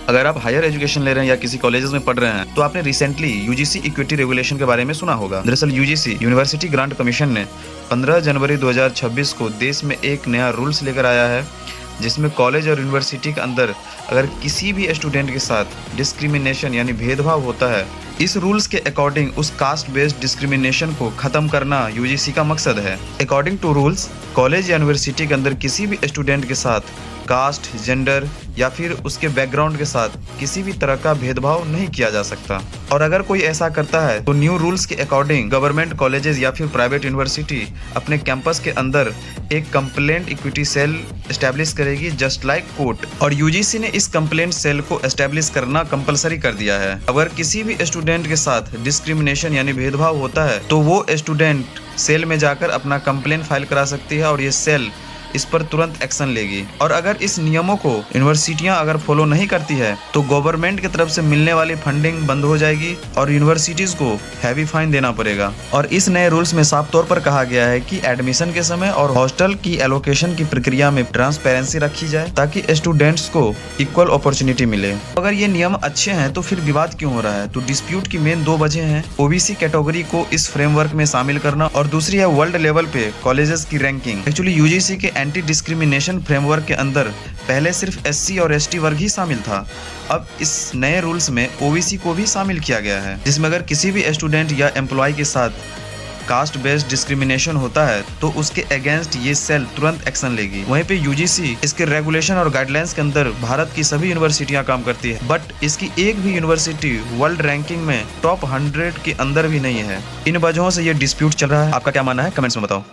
अगर आप higher education ले रहे हैं या किसी कॉलेजेस में पढ़ रहे हैं तो आपने रिसेंटली यूजीसी इक्विटी रेगुलेशन के बारे में सुना होगा। दरअसल यूजीसी यूनिवर्सिटी ग्रांट कमीशन ने 15 जनवरी 2026 को देश में एक नया रूल्स लेकर आया है, जिसमें कॉलेज और यूनिवर्सिटी के अंदर अगर किसी भी स्टूडेंट के साथ डिस्क्रिमिनेशन यानी भेदभाव होता है, इस रूल्स के अकॉर्डिंग उस कास्ट बेस्ड डिस्क्रिमिनेशन को खत्म करना यूजीसी का मकसद है। अकॉर्डिंग टू रूल्स, कॉलेज या यूनिवर्सिटी के अंदर किसी भी स्टूडेंट के साथ कास्ट, जेंडर या फिर उसके बैकग्राउंड के साथ किसी भी तरह का भेदभाव नहीं किया जा सकता। और अगर कोई ऐसा करता है तो न्यू रूल्स के अकॉर्डिंग गवर्नमेंट कॉलेजेस या फिर प्राइवेट यूनिवर्सिटी अपने कैंपस के अंदर एक कंप्लेंट इक्विटी सेल एस्टेब्लिश करेगी, जस्ट लाइक कोर्ट। और यूजीसी ने इस कंप्लेंट सेल को एस्टेब्लिश करना कंपलसरी कर दिया है। अगर किसी भी स्टूडेंट के साथ डिस्क्रिमिनेशन यानी भेदभाव होता है तो वो स्टूडेंट सेल में जाकर अपना कंप्लेंट फाइल करा सकती है और ये सेल इस पर तुरंत एक्शन लेगी। और अगर इस नियमों को यूनिवर्सिटियां अगर फॉलो नहीं करती है तो गवर्नमेंट की तरफ से मिलने वाली फंडिंग बंद हो जाएगी और यूनिवर्सिटीज को हैवी फाइन देना पड़ेगा। और इस नए रूल्स में साफ तौर पर कहा गया है कि एडमिशन के समय और हॉस्टल की एलोकेशन की प्रक्रिया में ट्रांसपेरेंसी रखी जाए ताकि स्टूडेंट्स को इक्वल अपॉर्चुनिटी मिले। अगर ये नियम अच्छे हैं तो फिर विवाद क्यों हो रहा है? तो डिस्प्यूट की मेन दो वजह हैं। ओबीसी कैटेगरी को इस फ्रेमवर्क में शामिल करना और दूसरी है वर्ल्ड लेवल पे कॉलेजेस की रैंकिंग। एक्चुअली यूजीसी के एंटी डिस्क्रिमिनेशन फ्रेमवर्क के अंदर पहले सिर्फ एससी और एसटी वर्ग ही शामिल था। अब इस नए रूल्स में ओबीसी को भी शामिल किया गया है, जिसमें अगर किसी भी स्टूडेंट या एम्प्लॉय के साथ कास्ट बेस्ड डिस्क्रिमिनेशन होता है तो उसके अगेंस्ट ये सेल तुरंत एक्शन लेगी। वहीं पे यूजीसी इसके रेगुलेशन और गाइडलाइंस के अंदर भारत की सभी यूनिवर्सिटियां काम करती है, बट इसकी एक भी यूनिवर्सिटी वर्ल्ड रैंकिंग में टॉप 100 के अंदर भी नहीं है। इन वजहों से ये डिस्प्यूट चल रहा है। आपका क्या मानना है? कमेंट्स में बताओ।